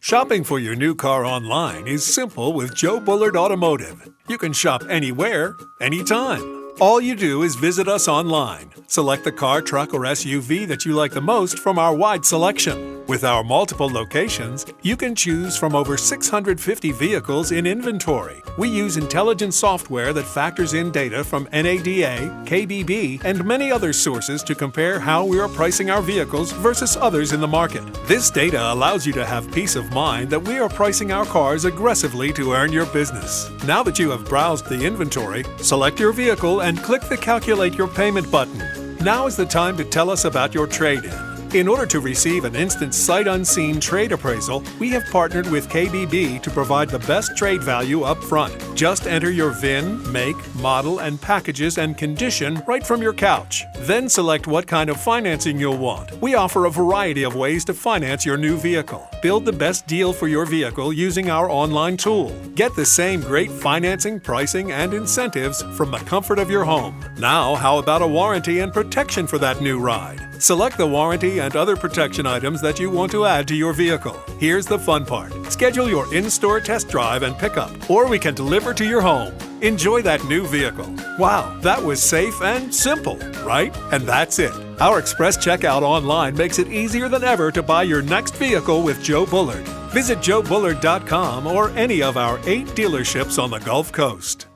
Shopping for your new car online is simple with Joe Bullard Automotive. You can shop anywhere, anytime. All you do is visit us online. Select the car, truck, or SUV that you like the most from our wide selection. With our multiple locations, you can choose from over 650 vehicles in inventory. We use intelligent software that factors in data from NADA, KBB, and many other sources to compare how we are pricing our vehicles versus others in the market. This data allows you to have peace of mind that we are pricing our cars aggressively to earn your business. Now that you have browsed the inventory, select your vehicle and click the Calculate Your Payment button. Now is the time to tell us about your trade-in. In order to receive an instant sight-unseen trade appraisal, we have partnered with KBB to provide the best trade value up front. Just enter your VIN, make, model, and packages and condition right from your couch. Then select what kind of financing you'll want. We offer a variety of ways to finance your new vehicle. Build the best deal for your vehicle using our online tool. Get the same great financing, pricing, and incentives from the comfort of your home. Now, how about a warranty and protection for that new ride? Select the warranty and other protection items that you want to add to your vehicle. Here's the fun part. Schedule your in-store test drive and pickup, or we can deliver to your home. Enjoy that new vehicle. Wow, that was safe and simple, right? And that's it. Our express checkout online makes it easier than ever to buy your next vehicle with Joe Bullard. Visit joebullard.com or any of our 8 dealerships on the Gulf Coast.